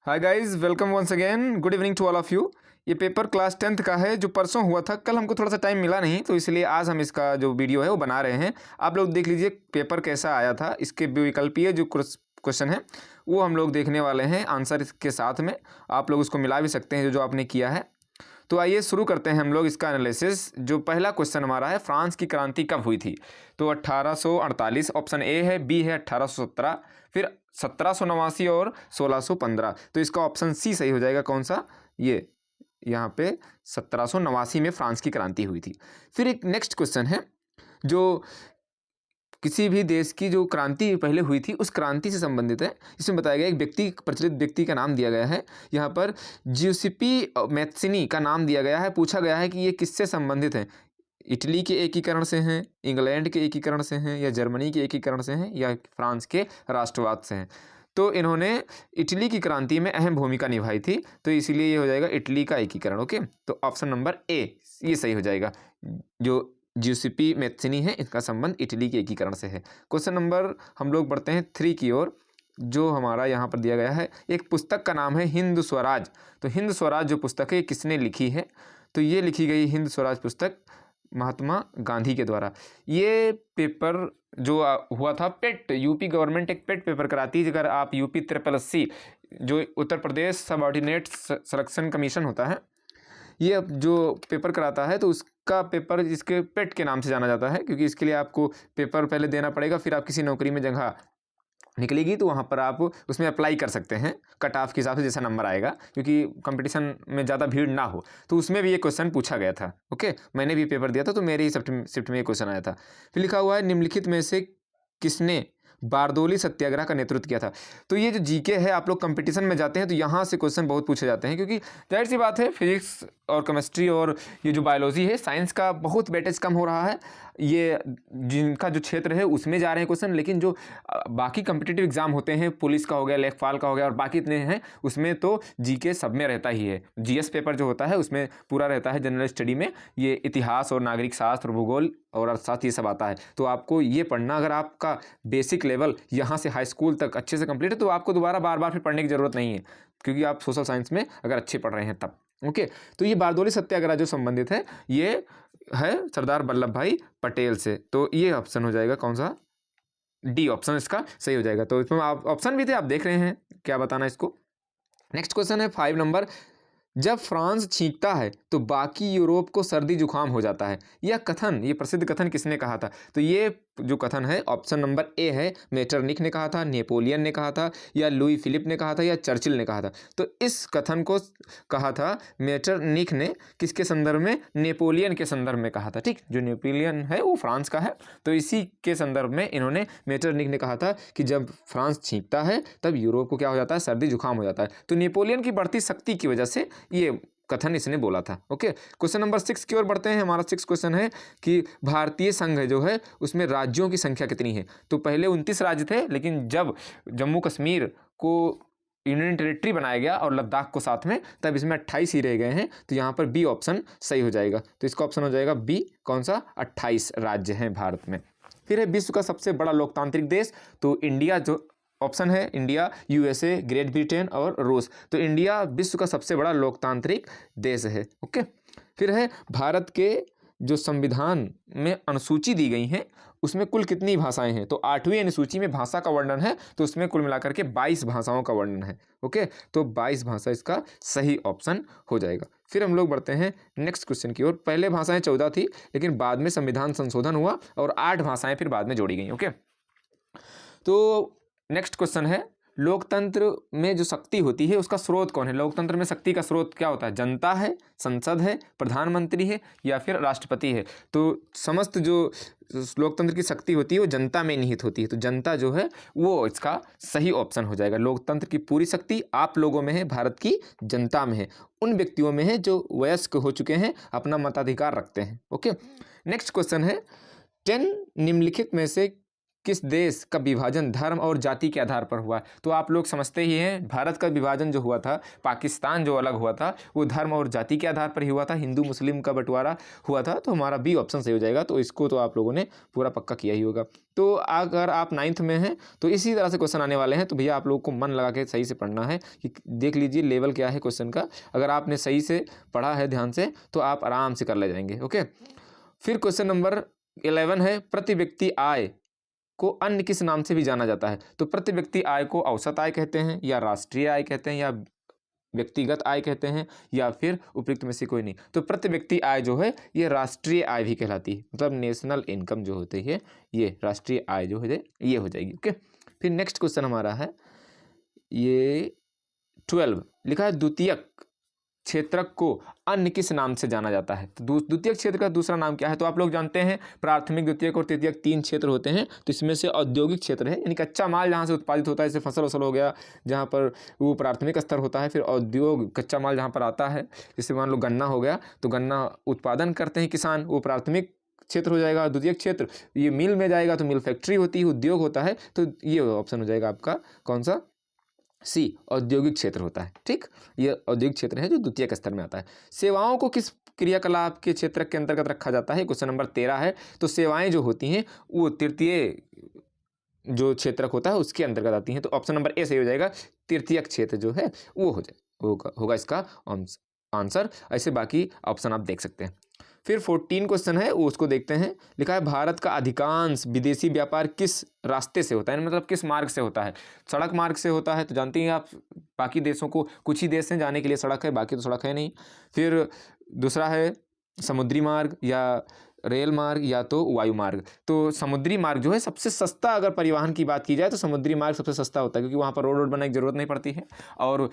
Hi guys, welcome once again. Good evening to all of you. ये paper class 10th का है जो परसों हुआ था। कल हमको थोड़ा सा टाइम मिला नहीं, तो इसलिए आज हम इसका जो वीडियो है वो बना रहे हैं। आप लोग देख लीजिए पेपर कैसा आया था। इसके विकल्पीय जो क्वेश्चन है वो हम लोग देखने वाले हैं आंसर के साथ में। आप लोग उसको मिला भी सकते हैं जो आपने किया है। तो आइए शुरू करते हैं हम लोग इसका एनालिसिस। जो पहला क्वेश्चन हमारा है, फ्रांस की क्रांति कब हुई थी? तो 1848 ऑप्शन ए है, बी है 1817, फिर 1789 और 1615। तो इसका ऑप्शन सी सही हो जाएगा। कौन सा? ये यहाँ पे 1789 में फ्रांस की क्रांति हुई थी। फिर एक नेक्स्ट क्वेश्चन है, जो किसी भी देश की जो क्रांति पहले हुई थी उस क्रांति से संबंधित है। इसमें बताया गया एक व्यक्ति, प्रचलित व्यक्ति का नाम दिया गया है। यहाँ पर ज्यूसिपी मैत्सिनी का नाम दिया गया है। पूछा गया है कि ये किससे संबंधित हैं? इटली के एकीकरण से हैं, इंग्लैंड के एकीकरण से हैं, या जर्मनी के एकीकरण से हैं, या फ्रांस के राष्ट्रवाद से हैं? तो इन्होंने इटली की क्रांति में अहम भूमिका निभाई थी, तो इसीलिए ये हो जाएगा इटली का एकीकरण। ओके, तो ऑप्शन नंबर ए ये सही हो जाएगा। जो ज्यूसिपी मैत्सिनी है, इसका संबंध इटली के एकीकरण से है। क्वेश्चन नंबर हम लोग बढ़ते हैं 3 की ओर। जो हमारा यहाँ पर दिया गया है, एक पुस्तक का नाम है हिंद स्वराज। तो हिंद स्वराज जो पुस्तक है किसने लिखी है? तो ये लिखी गई हिंद स्वराज पुस्तक महात्मा गांधी के द्वारा। ये पेपर जो हुआ था पेट, यूपी गवर्नमेंट एक पेट पेपर कराती है। अगर आप यूपी SSC जो Uttar Pradesh subordinate selection commission होता है, ये अब जो पेपर कराता है, तो उसका पेपर इसके पेट के नाम से जाना जाता है, क्योंकि इसके लिए आपको पेपर पहले देना पड़ेगा। फिर आप किसी नौकरी में जगह निकलेगी तो वहाँ पर आप उसमें अप्लाई कर सकते हैं कट ऑफ के हिसाब से, जैसा नंबर आएगा, क्योंकि कंपटीशन में ज़्यादा भीड़ ना हो। तो उसमें भी ये क्वेश्चन पूछा गया था। ओके, मैंने भी पेपर दिया था, तो मेरे ही शिफ्ट में ये क्वेश्चन आया था। फिर लिखा हुआ है, निम्नलिखित में से किसने बारदोली सत्याग्रह का नेतृत्व किया था? तो ये जो जीके है, आप लोग कंपटीशन में जाते हैं तो यहाँ से क्वेश्चन बहुत पूछे जाते हैं, क्योंकि जाहिर सी बात है फिजिक्स और केमिस्ट्री और ये जो बायोलॉजी है, साइंस का बहुत वेटेज कम हो रहा है। ये जिनका जो क्षेत्र है उसमें जा रहे हैं क्वेश्चन, लेकिन जो बाकी कम्पिटिटिव एग्जाम होते हैं, पुलिस का हो गया, लेखपाल का हो गया, और बाकी इतने हैं, उसमें तो जीके सब में रहता ही है। जीएस पेपर जो होता है उसमें पूरा रहता है। जनरल स्टडी में ये इतिहास और नागरिक शास्त्र, भूगोल और अर्थशास्त्र ये सब आता है। तो आपको ये पढ़ना, अगर आपका बेसिक लेवल यहाँ से हाई स्कूल तक अच्छे से कंप्लीट है, तो आपको दोबारा बार बार फिर पढ़ने की ज़रूरत नहीं है, क्योंकि आप सोशल साइंस में अगर अच्छे पढ़ रहे हैं तब। ओके, तो ये बारदोली सत्याग्रह जो संबंधित है, ये है सरदार वल्लभ भाई पटेल से। तो ये ऑप्शन हो जाएगा कौन सा? डी ऑप्शन इसका सही हो जाएगा। तो इसमें आप ऑप्शन भी थे, आप देख रहे हैं क्या बताना इसको। नेक्स्ट क्वेश्चन है 5 नंबर। जब फ्रांस छींकता है तो बाकी यूरोप को सर्दी जुकाम हो जाता है। यह कथन, ये प्रसिद्ध कथन किसने कहा था? तो ये जो कथन है, ऑप्शन नंबर ए है, मेटरनिख ने कहा था, नेपोलियन ने कहा था, या लुई फिलिप ने कहा था, या चर्चिल ने कहा था। तो इस कथन को कहा था मेटरनिख ने। किसके संदर्भ में? नेपोलियन के संदर्भ में कहा था। ठीक, जो नेपोलियन है वो फ्रांस का है, तो इसी के संदर्भ में इन्होंने, मेटरनिख ने कहा था कि जब फ्रांस छींकता है तब यूरोप को क्या हो जाता है? सर्दी जुकाम हो जाता है। तो नेपोलियन की बढ़ती शक्ति की वजह से ये कथन इसने बोला था। ओके, क्वेश्चन नंबर 6 की ओर बढ़ते हैं। हमारा 6 क्वेश्चन है कि भारतीय संघ जो है उसमें राज्यों की संख्या कितनी है? तो पहले 29 राज्य थे, लेकिन जब जम्मू कश्मीर को यूनियन टेरिटरी बनाया गया और लद्दाख को साथ में, तब इसमें 28 ही रह गए हैं। तो यहाँ पर बी ऑप्शन सही हो जाएगा। तो इसका ऑप्शन हो जाएगा बी। कौन सा? 28 राज्य हैं भारत में। फिर है विश्व का सबसे बड़ा लोकतांत्रिक देश। तो इंडिया जो ऑप्शन है, इंडिया, यूएसए, ग्रेट ब्रिटेन और रूस। तो इंडिया विश्व का सबसे बड़ा लोकतांत्रिक देश है। ओके, फिर है भारत के जो संविधान में अनुसूची दी गई हैं उसमें कुल कितनी भाषाएं हैं? तो 8वीं अनुसूची में भाषा का वर्णन है, तो उसमें कुल मिलाकर के 22 भाषाओं का वर्णन है। ओके, तो 22 भाषा इसका सही ऑप्शन हो जाएगा। फिर हम लोग बढ़ते हैं नेक्स्ट क्वेश्चन की ओर। पहले भाषाएं 14 थी, लेकिन बाद में संविधान संशोधन हुआ और 8 भाषाएं फिर बाद में जोड़ी गई। ओके, तो नेक्स्ट क्वेश्चन है, लोकतंत्र में जो शक्ति होती है उसका स्रोत कौन है? लोकतंत्र में शक्ति का स्रोत क्या होता है? जनता है, संसद है, प्रधानमंत्री है, या फिर राष्ट्रपति है? तो समस्त जो लोकतंत्र की शक्ति होती है वो जनता में निहित होती है। तो जनता जो है वो इसका सही ऑप्शन हो जाएगा। लोकतंत्र की पूरी शक्ति आप लोगों में है, भारत की जनता में है, उन व्यक्तियों में है जो वयस्क हो चुके हैं, अपना मताधिकार रखते हैं। ओके, नेक्स्ट क्वेश्चन है, 10 निम्नलिखित में से किस देश का विभाजन धर्म और जाति के आधार पर हुआ? तो आप लोग समझते ही हैं, भारत का विभाजन जो हुआ था, पाकिस्तान जो अलग हुआ था, वो धर्म और जाति के आधार पर ही हुआ था, हिंदू मुस्लिम का बंटवारा हुआ था। तो हमारा बी ऑप्शन सही हो जाएगा। तो इसको तो आप लोगों ने पूरा पक्का किया ही होगा। तो अगर आप 9th में हैं तो इसी तरह से क्वेश्चन आने वाले हैं। तो भैया आप लोगों को मन लगा के सही से पढ़ना है कि देख लीजिए लेवल क्या है क्वेश्चन का। अगर आपने सही से पढ़ा है ध्यान से तो आप आराम से कर ले जाएंगे। ओके, फिर क्वेश्चन नंबर 11 है, प्रति व्यक्ति आय को अन्य किस नाम से भी जाना जाता है? तो प्रति व्यक्ति आय को औसत आय कहते हैं, या राष्ट्रीय आय कहते हैं, या व्यक्तिगत आय कहते हैं, या फिर उपयुक्त में से कोई नहीं। तो प्रति व्यक्ति आय जो है ये राष्ट्रीय आय भी कहलाती है, मतलब नेशनल इनकम जो होती है ये राष्ट्रीय आय जो है ये हो जाएगी। ओके, फिर नेक्स्ट क्वेश्चन हमारा है ये 12, लिखा है द्वितीयक क्षेत्रक को अन्य किस नाम से जाना जाता है? तो द्वितीयक क्षेत्र का दूसरा नाम क्या है? तो आप लोग जानते हैं प्राथमिक, द्वितीयक और तृतीयक 3 क्षेत्र होते हैं। तो इसमें से औद्योगिक क्षेत्र है, यानी कच्चा माल जहाँ से उत्पादित होता है, जैसे फसल वसल हो गया, जहाँ पर वो प्राथमिक स्तर होता है। फिर औद्योग, कच्चा माल जहाँ पर आता है, जैसे मान लो गन्ना हो गया, तो गन्ना उत्पादन करते हैं किसान, वो प्राथमिक क्षेत्र हो जाएगा। द्वितीयक क्षेत्र ये मिल में जाएगा, तो मिल फैक्ट्री होती है, उद्योग होता है। तो ये ऑप्शन हो जाएगा आपका कौन सा? सी, औद्योगिक क्षेत्र होता है। ठीक, ये औद्योगिक क्षेत्र है जो द्वितीयक स्तर में आता है। सेवाओं को किस क्रियाकलाप के क्षेत्र के अंतर्गत रखा जाता है? क्वेश्चन नंबर 13 है। तो सेवाएं जो होती हैं वो तृतीय जो क्षेत्रक होता है उसके अंतर्गत आती हैं। तो ऑप्शन नंबर ए सही हो जाएगा, तृतीयक क्षेत्र जो है वो हो जाए होगा इसका आंसर। ऐसे बाकी ऑप्शन आप देख सकते हैं। फिर 14 क्वेश्चन है वो उसको देखते हैं। लिखा है भारत का अधिकांश विदेशी व्यापार किस रास्ते से होता है, मतलब किस मार्ग से होता है? सड़क मार्ग से होता है। तो जानते हैं आप बाकी देशों को, कुछ ही देश हैं जाने के लिए सड़क है, बाकी तो सड़क है नहीं। फिर दूसरा है समुद्री मार्ग या रेल मार्ग या तो वायु मार्ग। तो समुद्री मार्ग जो है सबसे सस्ता, अगर परिवहन की बात की जाए तो समुद्री मार्ग सबसे सस्ता होता है, क्योंकि वहाँ पर रोड बनाने की जरूरत नहीं पड़ती है, और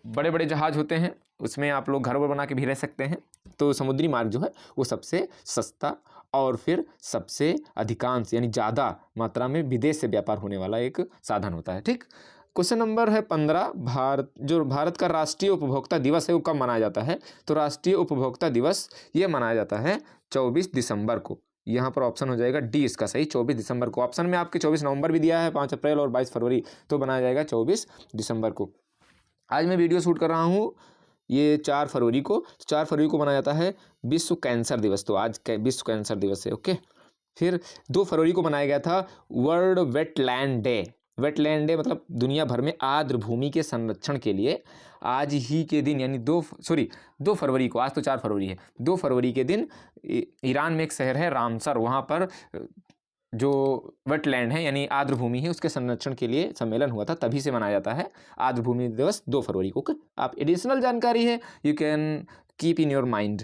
बड़े बड़े जहाज होते हैं उसमें आप लोग घर वर बना के भी रह सकते हैं। तो समुद्री मार्ग जो है वो सबसे सस्ता और फिर सबसे अधिकांश यानी ज़्यादा मात्रा में विदेश से व्यापार होने वाला एक साधन होता है। ठीक, क्वेश्चन नंबर है 15, भारत का राष्ट्रीय उपभोक्ता दिवस है वो कब मनाया जाता है? तो राष्ट्रीय उपभोक्ता दिवस ये मनाया जाता है 24 दिसंबर को। यहाँ पर ऑप्शन हो जाएगा डी इसका सही, 24 दिसंबर को। ऑप्शन में आपके 24 नवंबर भी दिया है, 5 अप्रैल और 22 फरवरी, तो बनाया जाएगा 24 दिसंबर को। आज मैं वीडियो शूट कर रहा हूँ ये 4 फरवरी को। 4 फरवरी को मनाया जाता है विश्व कैंसर दिवस। तो आज विश्व कैंसर दिवस है। ओके, फिर 2 फरवरी को मनाया गया था world wetland day. Wetland day मतलब दुनिया भर में आर्द्र भूमि के संरक्षण के लिए आज ही के दिन, यानी 2 फरवरी को, आज तो 4 फरवरी है, 2 फरवरी के दिन ईरान में एक शहर है रामसर, वहाँ पर जो वेटलैंड है यानी आर्द्र भूमि है उसके संरक्षण के लिए सम्मेलन हुआ था, तभी से मनाया जाता है आर्द्र भूमि दिवस 2 फरवरी को। आप एडिशनल जानकारी है, you can keep in your mind.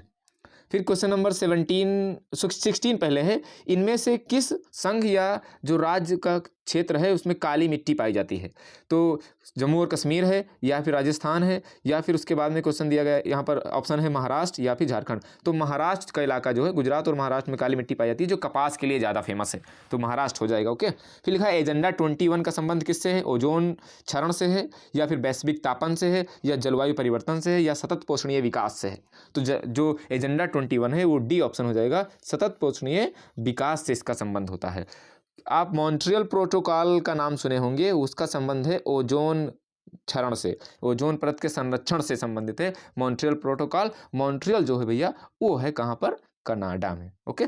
फिर क्वेश्चन नंबर 16 पहले है, इनमें से किस संघ या जो राज्य का क्षेत्र है उसमें काली मिट्टी पाई जाती है? तो जम्मू और कश्मीर है, या फिर राजस्थान है, या फिर उसके बाद में क्वेश्चन दिया गया यहाँ पर ऑप्शन है महाराष्ट्र या फिर झारखंड। तो महाराष्ट्र का इलाका जो है, गुजरात और महाराष्ट्र में काली मिट्टी पाई जाती है जो कपास के लिए ज़्यादा फेमस है, तो महाराष्ट्र हो जाएगा। ओके, फिर लिखा है एजेंडा 21 का संबंध किससे है? ओजोन क्षरण से है, या फिर वैश्विक तापन से है, या जलवायु परिवर्तन से है, या सतत पोषणीय विकास से है? तो जो एजेंडा 21 है वो डी ऑप्शन हो जाएगा, सतत पोषणीय विकास से इसका संबंध होता है। आप मॉन्ट्रियल प्रोटोकॉल का नाम सुने होंगे, उसका संबंध है ओजोन क्षरण से, ओजोन परत के संरक्षण से संबंधित है मॉन्ट्रियल प्रोटोकॉल। मॉन्ट्रियल जो है भैया वो है कहाँ पर? कनाडा में। ओके,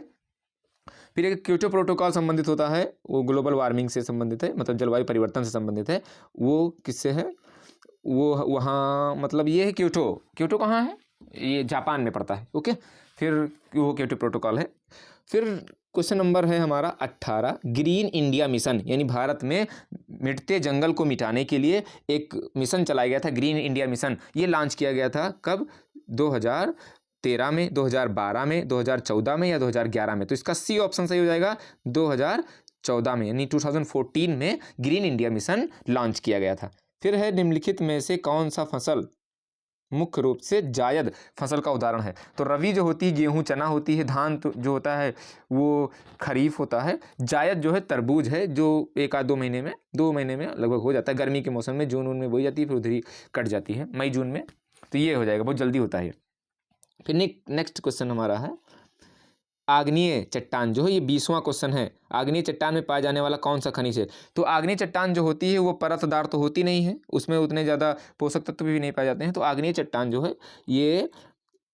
फिर एक क्योटो प्रोटोकॉल संबंधित होता है, वो ग्लोबल वार्मिंग से संबंधित है, मतलब जलवायु परिवर्तन से संबंधित है। वो किससे है? वो वहाँ मतलब ये है क्योटो कहाँ है? ये जापान में पड़ता है। ओके, फिर वो क्योटो प्रोटोकॉल है। फिर क्वेश्चन नंबर है हमारा 18, ग्रीन इंडिया मिशन, यानी भारत में मिटते जंगल को मिटाने के लिए एक मिशन चलाया गया था, ग्रीन इंडिया मिशन। ये लॉन्च किया गया था कब? 2013 में, 2012 में, 2014 में या 2011 में? तो इसका सी ऑप्शन सही हो जाएगा, 2014 में, यानी 2014 में ग्रीन इंडिया मिशन लॉन्च किया गया था। फिर है निम्नलिखित में से कौन सा फसल मुख्य रूप से जायद फसल का उदाहरण है? तो रबी जो होती है गेहूं चना होती है, धान तो जो होता है वो खरीफ होता है, जायद जो है तरबूज है, जो 1 आध 2 महीने में लगभग हो जाता है, गर्मी के मौसम में जून में बोई जाती है, फिर उधर ही कट जाती है मई जून में। तो ये हो जाएगा, बहुत जल्दी होता है। फिर नेक्स्ट क्वेश्चन हमारा है आग्नेय चट्टान जो है, ये 20वां क्वेश्चन है। आग्नेय चट्टान में पाया जाने वाला कौन सा खनिज है? तो आग्नेय चट्टान जो होती है वो परतदार तो होती नहीं है, उसमें उतने ज़्यादा पोषक तत्व भी नहीं पाए जाते हैं। तो आग्नेय चट्टान जो है ये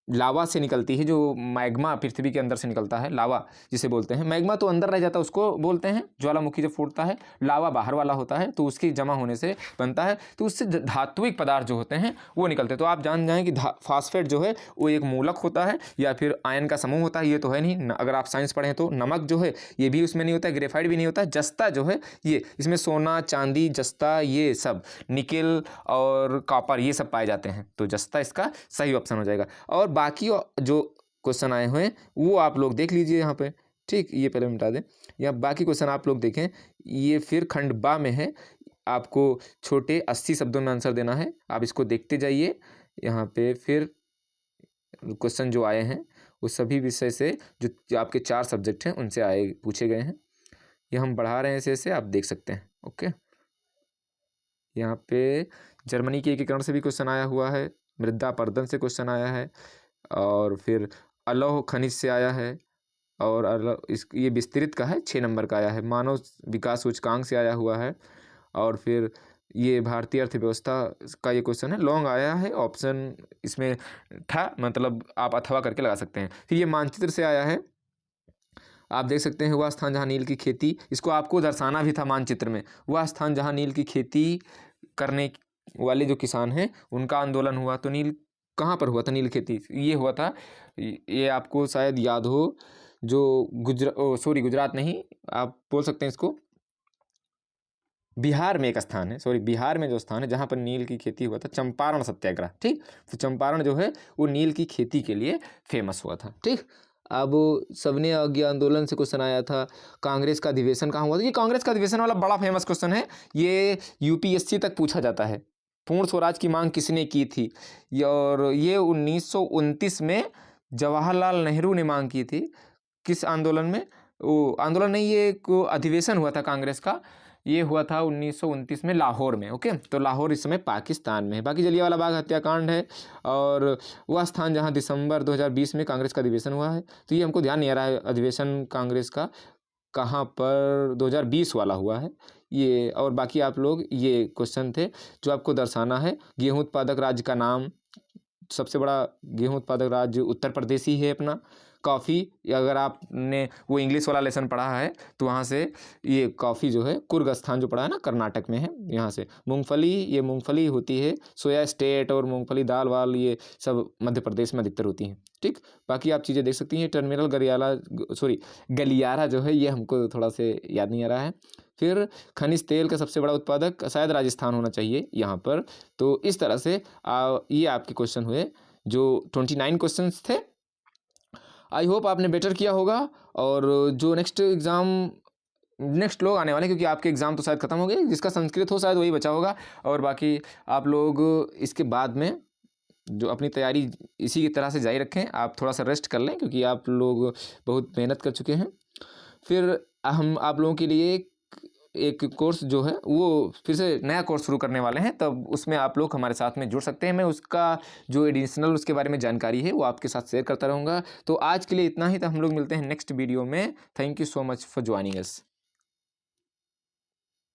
लावा से निकलती है, जो मैग्मा पृथ्वी के अंदर से निकलता है, लावा जिसे बोलते हैं। मैग्मा तो अंदर रह जाता है, उसको बोलते हैं ज्वालामुखी जब फूटता है। लावा बाहर वाला होता है, तो उसकी जमा होने से बनता है, तो उससे धात्विक पदार्थ जो होते हैं वो निकलते हैं। तो आप जान जाएं कि फास्फेट जो है वो एक मूलक होता है या फिर आयन का समूह होता है, ये तो है नहीं। अगर आप साइंस पढ़ें तो नमक जो है ये भी उसमें नहीं होता है, ग्रेफाइट भी नहीं होता है। जस्ता जो है ये, इसमें सोना, चांदी, जस्ता, ये सब, निकेल और कॉपर, ये सब पाए जाते हैं। तो जस्ता इसका सही ऑप्शन हो जाएगा। और बाकी जो क्वेश्चन आए हुए हैं वो आप लोग देख लीजिए यहाँ पे, ठीक। ये पहले मिटा दें, या बाकी क्वेश्चन आप लोग देखें। ये फिर खंड बा में है, आपको छोटे 80 शब्दों में आंसर देना है। आप इसको देखते जाइए। यहाँ पे फिर क्वेश्चन जो आए हैं वो सभी विषय से, जो आपके 4 सब्जेक्ट हैं उनसे आए, पूछे गए हैं। ये हम बढ़ा रहे हैं ऐसे, आप देख सकते हैं। ओके, यहाँ पे जर्मनी के एकीकरण से भी क्वेश्चन आया हुआ है, मृदा अपरदन से क्वेश्चन आया है, और फिर अलौह खनिज से आया है, और ये विस्तृत का है, 6 नंबर का आया है। मानव विकास सूचकांक से आया हुआ है, और फिर ये भारतीय अर्थव्यवस्था का ये क्वेश्चन है, लॉन्ग आया है ऑप्शन इसमें था, मतलब आप अथवा करके लगा सकते हैं। फिर ये मानचित्र से आया है, आप देख सकते हैं, वह स्थान जहाँ नील की खेती, इसको आपको दर्शाना भी था मानचित्र में। वह स्थान जहाँ नील की खेती करने वाले जो किसान हैं उनका आंदोलन हुआ। तो नील कहाँ पर हुआ था? नील खेती ये हुआ था, ये आपको शायद याद हो, जो गुजरात नहीं, आप बोल सकते हैं इसको, बिहार में एक स्थान है, बिहार में जो स्थान है जहाँ पर नील की खेती हुआ था, चंपारण सत्याग्रह, ठीक। तो चंपारण जो है वो नील की खेती के लिए फेमस हुआ था, ठीक। अब सबने आज्ञा आंदोलन से क्वेश्चन आया था। कांग्रेस का अधिवेशन कहाँ हुआ था? ये कांग्रेस का अधिवेशन वाला बड़ा फेमस क्वेश्चन है, ये यूपीएससी तक पूछा जाता है। पूर्ण स्वराज की मांग किसने की थी? और ये 1929 में जवाहरलाल नेहरू ने मांग की थी। किस आंदोलन में? वो आंदोलन नहीं, ये एक अधिवेशन हुआ था कांग्रेस का, ये हुआ था 1929 में लाहौर में। ओके, तो लाहौर इस समय पाकिस्तान में है। बाकी जलियांवाला बाग हत्याकांड है, और वह स्थान जहां दिसंबर 2020 में कांग्रेस का अधिवेशन हुआ है। तो ये हमको ध्यान नहीं आ रहा है अधिवेशन कांग्रेस का कहाँ पर 2020 वाला हुआ है ये। और बाकी आप लोग, ये क्वेश्चन थे जो आपको दर्शाना है। गेहूं उत्पादक राज्य का नाम, सबसे बड़ा गेहूं उत्पादक राज्य उत्तर प्रदेश ही है अपना। कॉफ़ी, अगर आपने वो इंग्लिश वाला लेसन पढ़ा है तो वहाँ से ये कॉफ़ी जो है, कुर्ग स्थान जो पढ़ा है ना, कर्नाटक में है। यहाँ से मूंगफली, ये मूंगफली होती है, सोया स्टेट और मूंगफली दाल वाल, ये सब मध्य प्रदेश में अधिकतर होती हैं, ठीक। बाकी आप चीज़ें देख सकती हैं। टर्मिनल गलियारा जो है, ये हमको थोड़ा से याद नहीं आ रहा है। फिर खनिज तेल का सबसे बड़ा उत्पादक शायद राजस्थान होना चाहिए यहाँ पर। तो इस तरह से ये आपके क्वेश्चन हुए, जो 29 क्वेश्चंस थे। आई होप आपने बेटर किया होगा। और जो नेक्स्ट लोग आने वाले, क्योंकि आपके एग्ज़ाम तो शायद ख़त्म हो गए, जिसका संस्कृत हो शायद वही बचा होगा। और बाकी आप लोग इसके बाद में जो अपनी तैयारी इसी की तरह से जारी रखें। आप थोड़ा सा रेस्ट कर लें, क्योंकि आप लोग बहुत मेहनत कर चुके हैं। फिर हम आप लोगों के लिए एक कोर्स जो है वो फिर से नया कोर्स शुरू करने वाले हैं, तब उसमें आप लोग हमारे साथ में जुड़ सकते हैं। मैं उसका जो एडिशनल उसके बारे में जानकारी है वो आपके साथ शेयर करता रहूँगा। तो आज के लिए इतना ही, तो हम लोग मिलते हैं नेक्स्ट वीडियो में। Thank you so much for joining us.